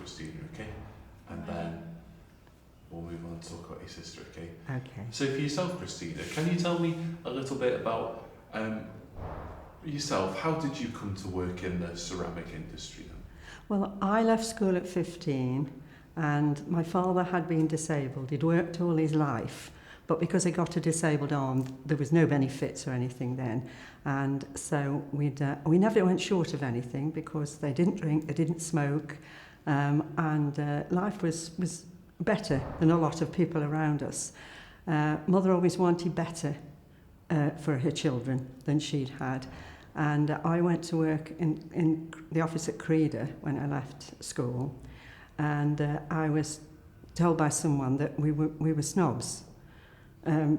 Christina, okay? And then we'll move on to talk about your sister, okay? Okay. So for yourself, Christina, can you tell me a little bit about yourself? How did you come to work in the ceramic industry then? Well, I left school at 15 and my father had been disabled. He'd worked all his life, but because he got a disabled arm, there was no benefits or anything then. And so we never went short of anything because they didn't drink, they didn't smoke, and life was better than a lot of people around us. Mother always wanted better for her children than she'd had. And I went to work in the office at Creda when I left school. And I was told by someone that we were snobs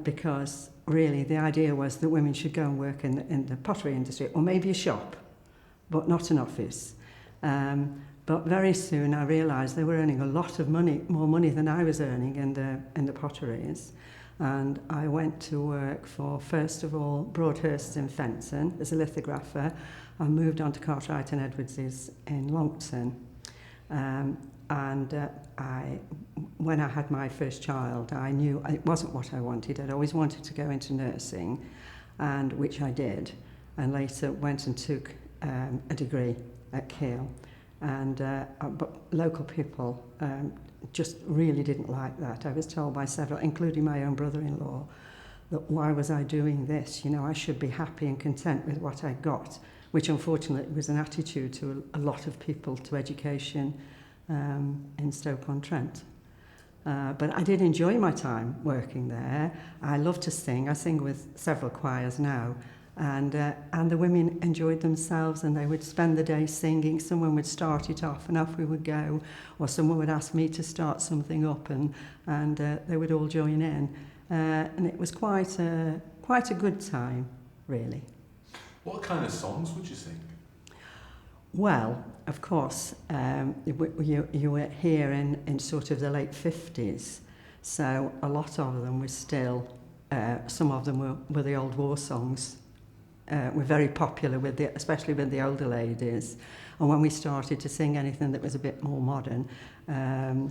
because really the idea was that women should go and work in the pottery industry or maybe a shop, but not an office. But very soon I realised they were earning a lot of money, more money than I was earning in the potteries. And I went to work for, first of all, Broadhurst in Fenton as a lithographer. I moved on to Cartwright and Edwards's in Longton. When I had my first child, I knew it wasn't what I wanted. I'd always wanted to go into nursing, and which I did. And later went and took a degree at Keele. But local people just really didn't like that. I was told by several, including my own brother-in-law, that why was I doing this? You know, I should be happy and content with what I got, which unfortunately was an attitude to a lot of people to education in Stoke-on-Trent. But I did enjoy my time working there. I love to sing. I sing with several choirs now. And the women enjoyed themselves and they would spend the day singing. Someone would start it off and off we would go, or someone would ask me to start something up and they would all join in. And it was quite a good time, really. What kind of songs would you sing? Well, of course, you were here in sort of the late 50s, so a lot of them were still, some of them were the old war songs. Were very popular especially with the older ladies. And when we started to sing anything that was a bit more modern, I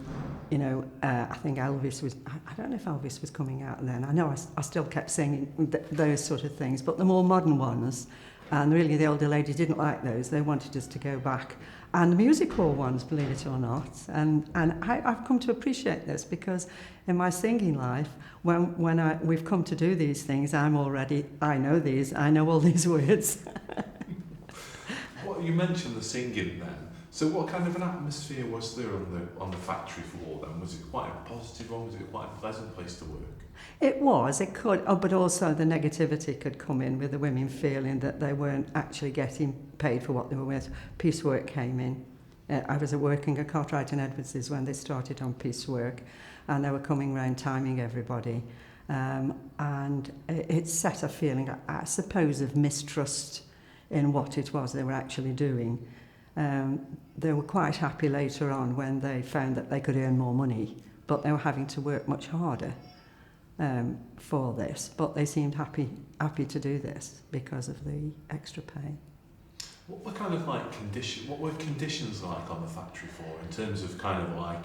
think Elvis was, I don't know if Elvis was coming out then. I know I still kept singing those sort of things, but the more modern ones, and really the older ladies didn't like those. They wanted us to go back. And the music hall ones, believe it or not. And I've come to appreciate this because in my singing life, when we've come to do these things, I know all these words. Well, you mentioned the singing then. So what kind of an atmosphere was there on the factory floor then? Was it quite a positive one? Was it quite a pleasant place to work? It could, but also the negativity could come in with the women feeling that they weren't actually getting paid for what they were worth. Piecework came in. I was working at Cartwright and Edwards's when they started on piecework, and they were coming round timing everybody. And it set a feeling, I suppose, of mistrust in what it was they were actually doing. They were quite happy later on when they found that they could earn more money, but they were having to work much harder for this. But they seemed happy to do this because of the extra pay. What were kind of what were conditions like on the factory floor in terms of kind of like,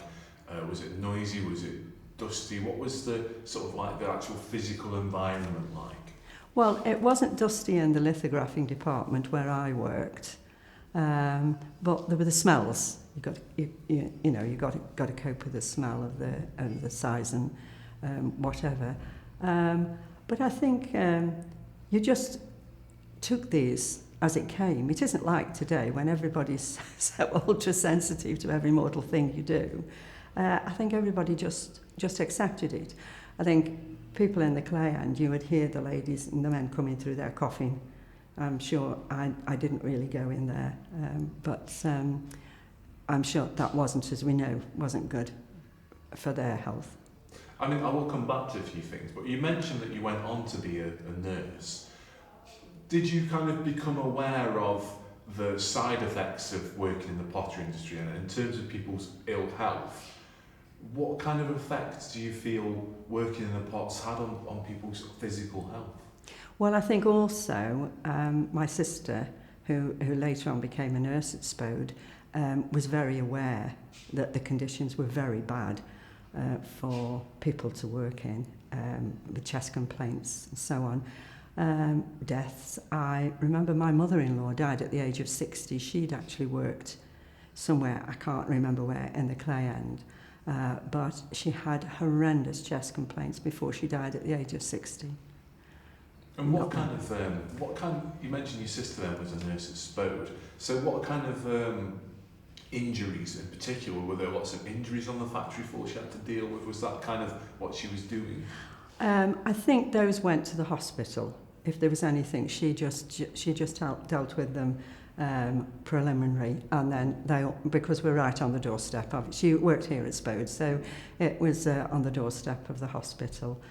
was it noisy, was it dusty? What was the sort of like the actual physical environment like? Well, it wasn't dusty in the lithographing department where I worked, but there were the smells. You got to cope with the smell of the size and whatever. But I think you just took these as it came. It isn't like today when everybody's so ultra sensitive to every mortal thing you do. I think everybody just accepted it. I think people in the clay end, you would hear the ladies and the men coming through there coughing. I'm sure I didn't really go in there, but I'm sure that wasn't, as we know, wasn't good for their health. I mean, I will come back to a few things, but you mentioned that you went on to be a nurse. Did you kind of become aware of the side effects of working in the pottery industry and in terms of people's ill health? What kind of effects do you feel working in the pots had on people's physical health? Well, I think also my sister, who later on became a nurse at Spode, was very aware that the conditions were very bad for people to work in, with chest complaints and so on. Deaths. I remember my mother-in-law died at the age of 60. She'd actually worked somewhere, I can't remember where, in the Clay End, but she had horrendous chest complaints before she died at the age of 60. And what kind of, you mentioned your sister then was a nurse at Spode, so what kind of injuries in particular, were there lots of injuries on the factory floor she had to deal with? Was that kind of what she was doing? I think those went to the hospital. If there was anything, she just dealt with them preliminary, and then because we're right on the doorstep of it. She worked here at Spode, so it was on the doorstep of the hospital.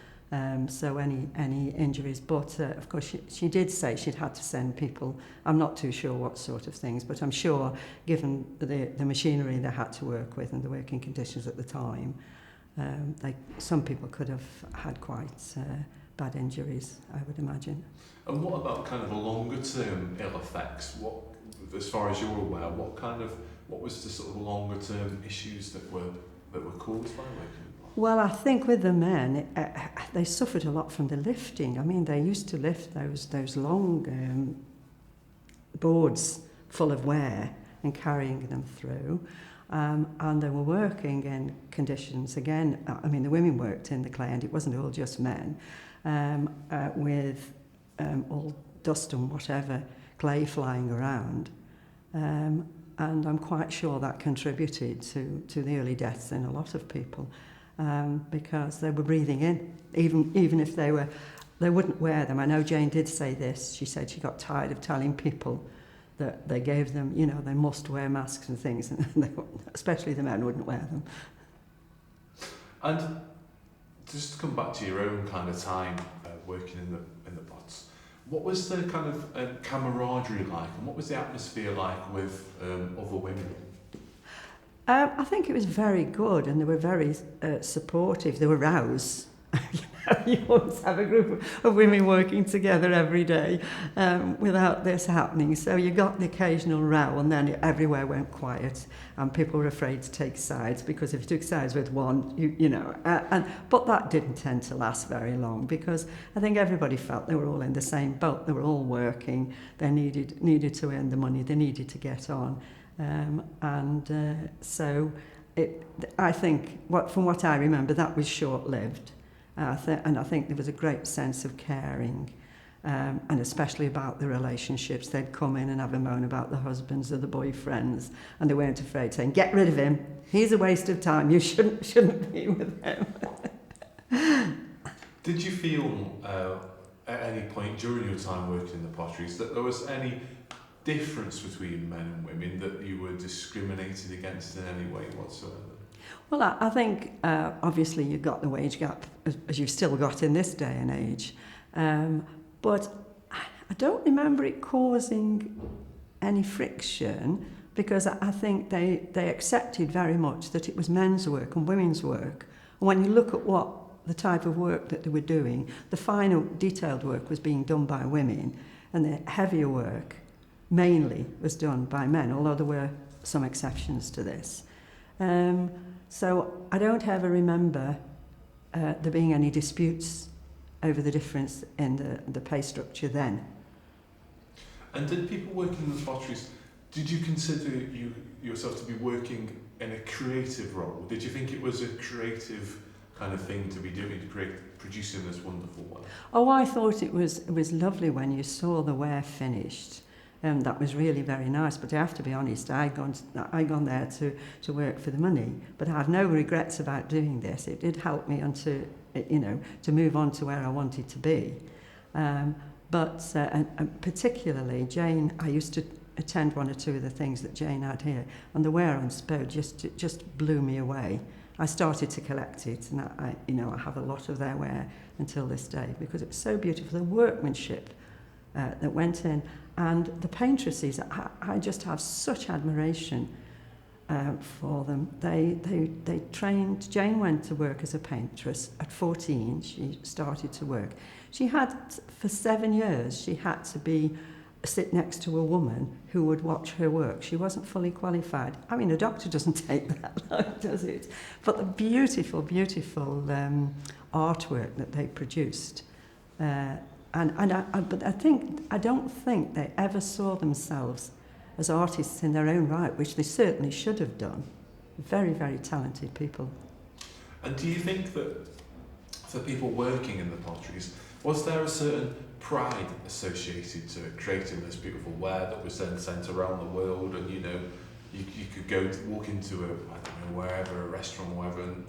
So any injuries, but of course she did say she'd had to send people. I'm not too sure what sort of things, but I'm sure given the machinery they had to work with and the working conditions at the time, some people could have had quite bad injuries, I would imagine. And what about kind of the longer term ill effects? What, as far as you're aware, what was the sort of longer term issues that were caused by working? Well, I think with the men, they suffered a lot from the lifting. I mean, they used to lift those long boards full of wear and carrying them through. And they were working in conditions, again, I mean, the women worked in the clay, and it wasn't all just men, with all dust and whatever, clay flying around. And I'm quite sure that contributed to the early deaths in a lot of people, because they were breathing in, even if they wouldn't wear them. I know Jane did say this. She said she got tired of telling people that they gave them, they must wear masks and things, and especially the men wouldn't wear them. And just to come back to your own kind of time working in the pots, what was the kind of camaraderie like, and what was the atmosphere like with other women? I think it was very good, and they were very supportive. They were rows. You always have a group of women working together every day without this happening. So you got the occasional row, and then everywhere went quiet, and people were afraid to take sides, because if you took sides with one, but that didn't tend to last very long, because I think everybody felt they were all in the same boat. They were all working. They needed to earn the money. They needed to get on, so I think, from what I remember, that was short-lived. And I think there was a great sense of caring, and especially about the relationships. They'd come in and have a moan about the husbands or the boyfriends, and they weren't afraid saying, "Get rid of him. He's a waste of time. You shouldn't be with him." Did you feel at any point during your time working in the potteries that there was any difference between men and women, that you were discriminated against in any way whatsoever? Well, I think obviously you've got the wage gap, as you've still got in this day and age, but I don't remember it causing any friction, because I think they accepted very much that it was men's work and women's work. And when you look at the type of work that they were doing, the finer detailed work was being done by women, and the heavier work mainly was done by men, although there were some exceptions to this. So I don't ever remember there being any disputes over the difference in the pay structure then. And did people working in the potteries, did you consider yourself to be working in a creative role? Did you think it was a creative kind of thing to be doing, producing this wonderful work? Oh, I thought it was lovely when you saw the ware finished. That was really very nice, but I have to be honest, I'd gone there to work for the money, but I have no regrets about doing this. It did help me to move on to where I wanted to be. But particularly Jane, I used to attend one or two of the things that Jane had here, and the ware on Spode just blew me away. I started to collect it, and I have a lot of their ware until this day, because it was so beautiful. The workmanship that went in, and the paintresses, I just have such admiration for them. They trained. Jane went to work as a paintress at 14. She started to work. She had, for 7 years, she had to be sit next to a woman who would watch her work. She wasn't fully qualified. I mean, a doctor doesn't take that long, does it? But the beautiful, beautiful artwork that they produced. But I don't think they ever saw themselves as artists in their own right, which they certainly should have done. Very, very talented people. And do you think that for people working in the potteries, was there a certain pride associated to creating this beautiful ware that was then sent around the world, and you could go to walk into wherever, a restaurant or whatever, and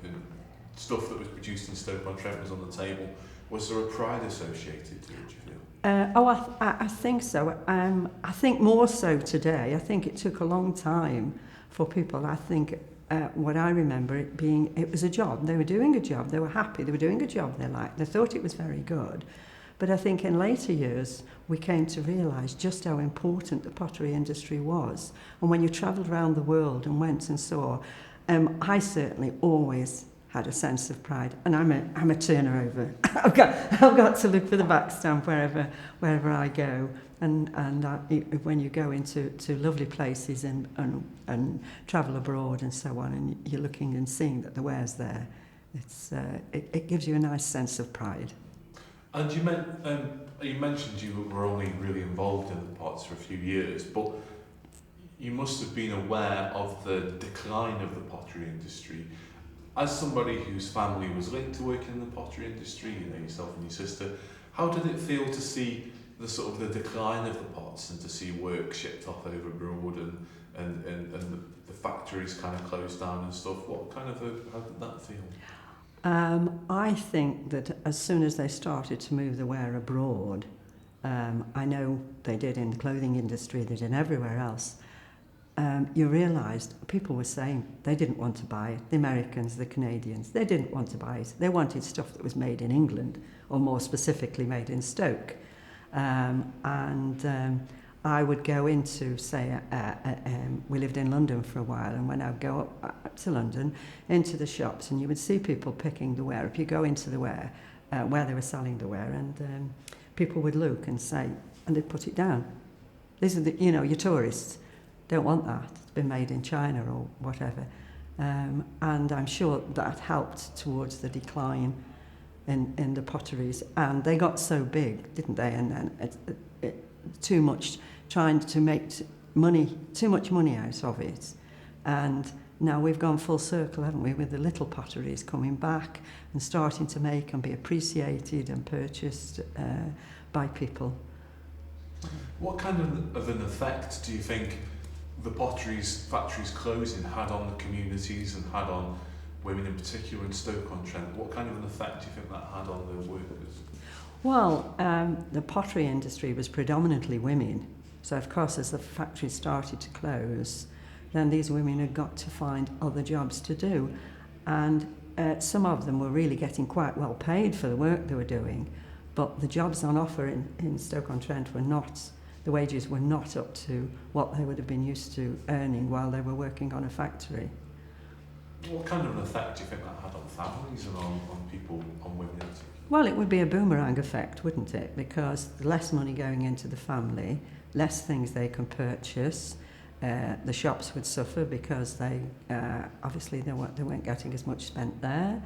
stuff that was produced in Stoke-on-Trent was on the table? Was there a pride associated to it, do you feel? I think so. I think more so today. I think it took a long time for people. I think what I remember it was a job. They were doing a job. They were happy. They were doing a job they liked. They thought it was very good. But I think in later years, we came to realise just how important the pottery industry was. And when you travelled around the world and went and saw, I certainly always had a sense of pride. And I'm a turner over. I've got to look for the back stamp wherever I go. And when you go into lovely places and travel abroad and so on, and you're looking and seeing that the ware's there, it gives you a nice sense of pride. And you mentioned you were only really involved in the pots for a few years, but you must have been aware of the decline of the pottery industry. As somebody whose family was linked to working in the pottery industry, yourself and your sister, how did it feel to see the decline of the pots and to see work shipped off over abroad and the factories kind of closed down and stuff? How did that feel? I think that as soon as they started to move the ware abroad, I know they did in the clothing industry, they did everywhere else, you realised people were saying they didn't want to buy it. The Americans, the Canadians, they didn't want to buy it. They wanted stuff that was made in England, or more specifically made in Stoke. I would go into, say, we lived in London for a while, and when I would go up to London, into the shops, and you would see people picking the ware. If you go into the ware, where they were selling the ware, and people would look and say, and they'd put it down. These are your tourists don't want that. It's been made in China or whatever. And I'm sure that helped towards the decline in the potteries. And they got so big, didn't they? And then too much, trying to make too much money out of it. And now we've gone full circle, haven't we, with the little potteries coming back and starting to make and be appreciated and purchased by people. What kind of an effect do you think the factories closing had on the communities and had on women in particular in Stoke-on-Trent? What kind of an effect do you think that had on the workers? Well, the pottery industry was predominantly women. So, of course, as the factories started to close, then these women had got to find other jobs to do. And some of them were really getting quite well paid for the work they were doing. But the jobs on offer in Stoke-on-Trent were not, the wages were not up to what they would have been used to earning while they were working on a factory. What kind of an effect do you think that had on families and on people, on women? Well, it would be a boomerang effect, wouldn't it? Because less money going into the family, less things they can purchase. The shops would suffer because they obviously they weren't getting as much spent there.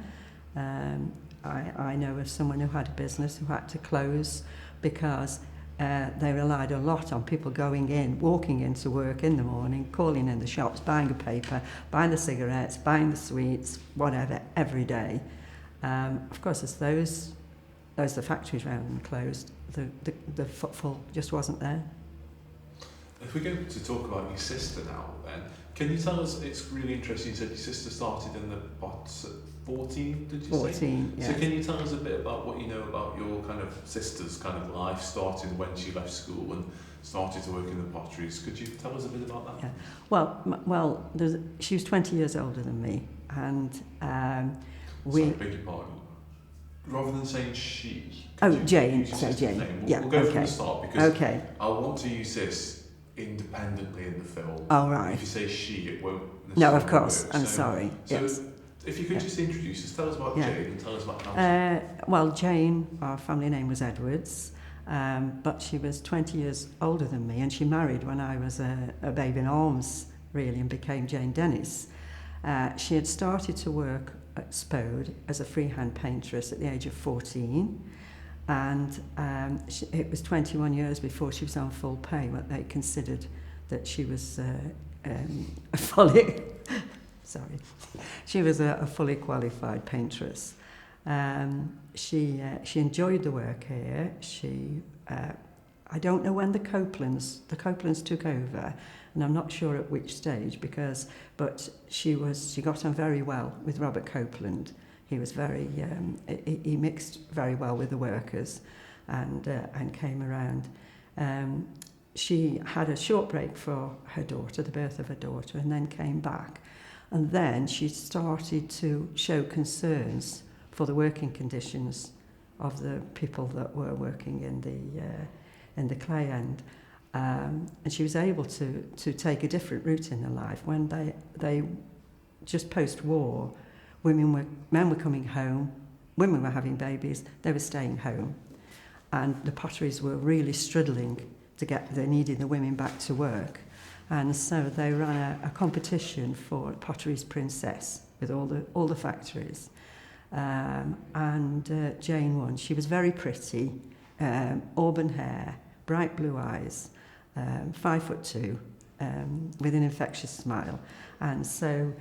I know of someone who had a business who had to close because they relied a lot on people going in, walking into work in the morning, calling in the shops, buying a paper, buying the cigarettes, buying the sweets, whatever, every day. Of course, as the factories round and closed, the footfall just wasn't there. If we go to talk about your sister now, then, can you tell us, it's really interesting, you said your sister started in the pots at 14, did you 14, say? 14, yes. So can you tell us a bit about what you know about your kind of sister's kind of life, starting when she left school and started to work in the potteries? Could you tell us a bit about that? Yeah. Well, she was 20 years older than me, and Sorry, beg your pardon. Rather than saying she, Jane, say Jane. We'll go from the start because I want to use this independently in the film. Oh, right. If you say she, it won't No, of course. work. I'm sorry. So yes. If you could just introduce us, tell us about Jane and tell us about how well, Jane, our family name was Edwards, But she was 20 years older than me, and she married when I was a babe in arms, really, and became Jane Dennis. She had started to work at Spode as a freehand painteress at the age of 14, and it was 21 years before she was on full pay, what they considered that she was a fully fully qualified painteress. She enjoyed the work here. I don't know when the Copelands took over, and I'm not sure at which stage, but she got on very well with Robert Copeland. He was he mixed very well with the workers, and came around. She had a short break for her daughter, the birth of her daughter, and then came back, and then she started to show concerns for the working conditions of the people that were working in the clay end. And she was able to take a different route in her life. When they just post-war, men were coming home, women were having babies, they were staying home. And the potteries were really struggling they needed the women back to work. And so they ran a competition for Potteries Princess with all the factories. And Jane won. She was very pretty, auburn hair, bright blue eyes, 5'2", with an infectious smile. And so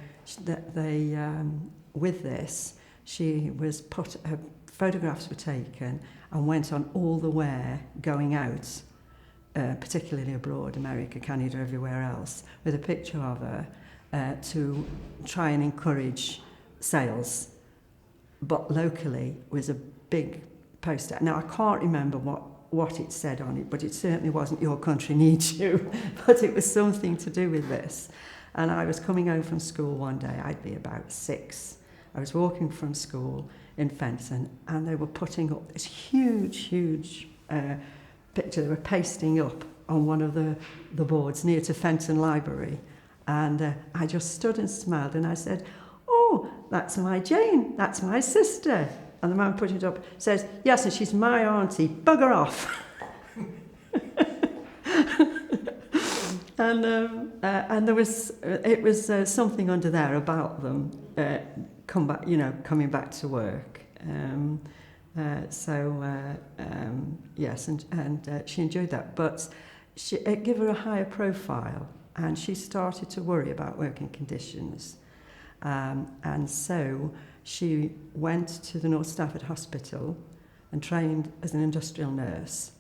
with this, she was her photographs were taken and went on all the wear going out, particularly abroad, America, Canada, everywhere else, with a picture of her to try and encourage sales. But locally was a big poster. Now, I can't remember what it said on it, but it certainly wasn't "Your country needs you," but it was something to do with this. And I was coming home from school one day, I'd be about 6. I was walking from school in Fenton, and they were putting up this huge picture. They were pasting up on one of the boards near to Fenton Library. And I just stood and smiled, and I said, "Oh, that's my Jane, that's my sister." And the man put it up, says, "Yes, and she's my auntie, bugger off." And it was something under there about them coming back to work. Yes, and she enjoyed that, but it gave her a higher profile, and she started to worry about working conditions. And so she went to the North Staffordshire Hospital and trained as an industrial nurse.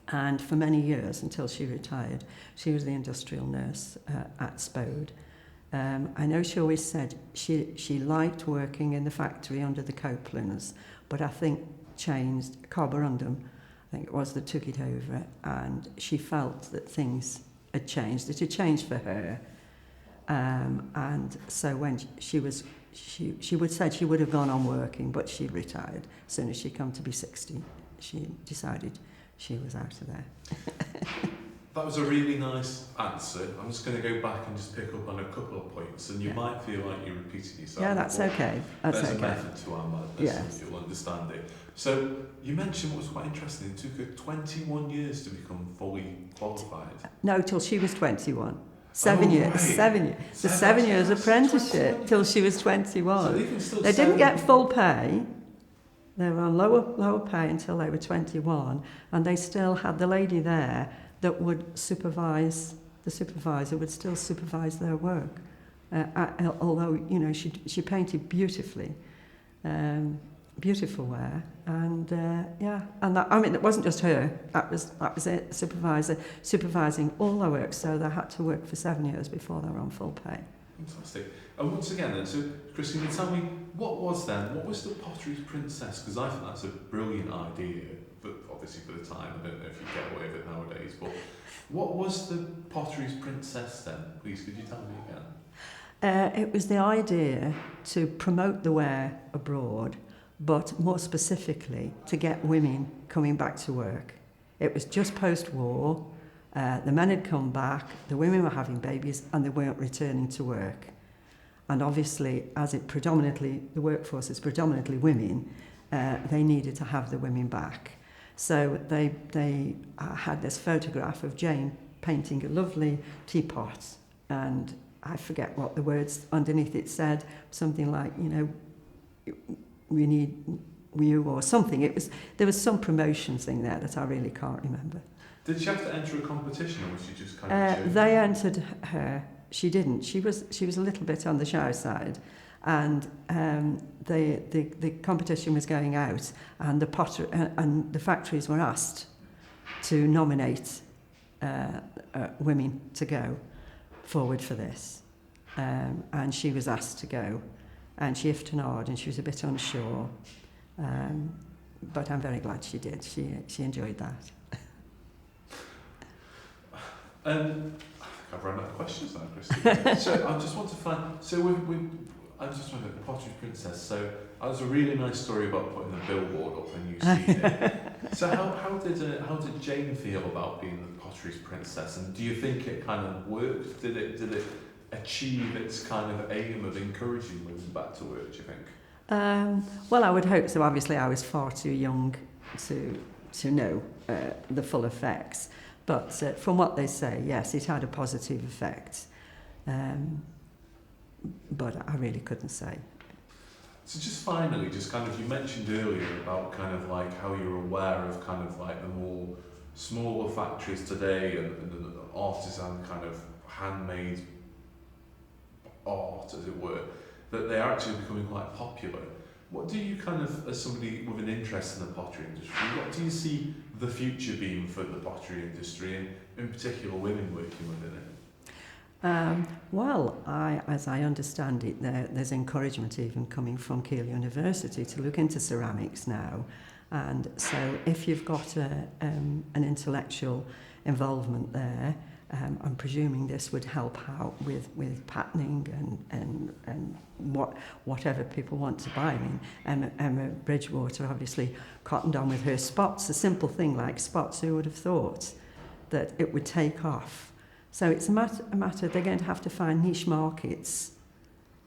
And for many years, until she retired, she was the industrial nurse at Spode. I know she always said she liked working in the factory under the Copelands, but I think changed, Carborundum, I think it was that took it over, and she felt that things had changed. It had changed for her. And so when she would say she would have gone on working, but she retired. As soon as she come to be 60, she decided she was out of there. That was a really nice answer. I'm just going to go back and just pick up on a couple of points, and you might feel like you're repeating yourself. Yeah, that's okay. There's a method to our madness, yes. You'll understand it. So you mentioned what was quite interesting. It took her 21 years to become fully qualified. No, till she was 21. 7 years. Right. 7 years. The 7 years apprenticeship till she was 21. So they didn't get full pay. They were on lower pay until they were 21, and they still had the lady there that would supervise. The supervisor would still supervise their work, although she painted beautifully, beautiful wear, and and that, I mean, it wasn't just her. That was it. Supervising all their work. So they had to work for 7 years before they were on full pay. Fantastic. And once again then, so Christina, tell me, what was the Potteries Princess? Because I think that's a brilliant idea, but obviously for the time, I don't know if you get away with it nowadays, but what was the Potteries Princess then? Please, could you tell me again? It was the idea to promote the wear abroad, but more specifically to get women coming back to work. It was just post-war. The men had come back, the women were having babies, and they weren't returning to work. And obviously, as the workforce is predominantly women, they needed to have the women back. So they had this photograph of Jane painting a lovely teapot, and I forget what the words underneath it said, something like, you know, we need you or something. There was some promotion thing there that I really can't remember. Did she have to enter a competition, or was she just kind of joking? They entered her. She didn't. She was a little bit on the shy side, and the competition was going out, and the factories were asked to nominate women to go forward for this, and she was asked to go, and she ifed and hawed, and she was a bit unsure, but I'm very glad she did. She enjoyed that. I've run out of questions now, Christina. So I just want to find. So I just wondered, the Pottery Princess. So that was a really nice story about putting the billboard up and you see it. So how did Jane feel about being the Pottery Princess? And do you think it kind of worked? Did it achieve its kind of aim of encouraging women back to work? Do you think? Well, I would hope so. Obviously, I was far too young to know the full effects. But from what they say, yes, it had a positive effect. But I really couldn't say. So just finally, just kind of, you mentioned earlier about kind of like how you're aware of kind of like the more smaller factories today and the artisan kind of handmade art, as it were, that they're actually becoming quite popular. What do you kind of, as somebody with an interest in the pottery industry, what do you see the future being for the pottery industry, and in particular women working within it? Well, as I understand it, there's encouragement even coming from Keele University to look into ceramics now. And so if you've got an intellectual involvement there, I'm presuming this would help out with patterning and whatever people want to buy. I mean, Emma Bridgewater obviously cottoned on with her spots, a simple thing like spots. Who would have thought that it would take off? So it's a matter they're going to have to find niche markets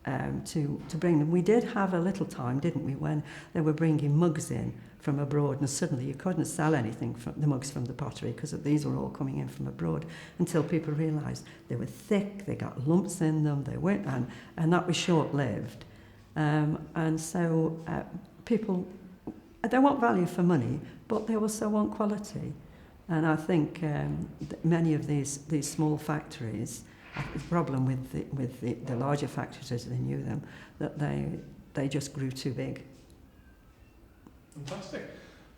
to bring them. We did have a little time, didn't we, when they were bringing mugs in from abroad, and suddenly you couldn't sell anything from the mugs from the pottery because these were all coming in from abroad, until people realised they were thick, they got lumps in them, they weren't, and that was short-lived. And so people, they want value for money, but they also want quality. And I think many of these small factories, the problem with the larger factories as they knew them, that they just grew too big. Fantastic.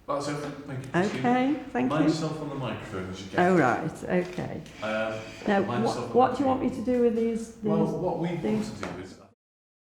That's everything. Thank you, Christina. Okay, thank you. Mind yourself on the microphone as you get. Oh, right, okay. Now, what do you want me to do with these well, what we want things? to do is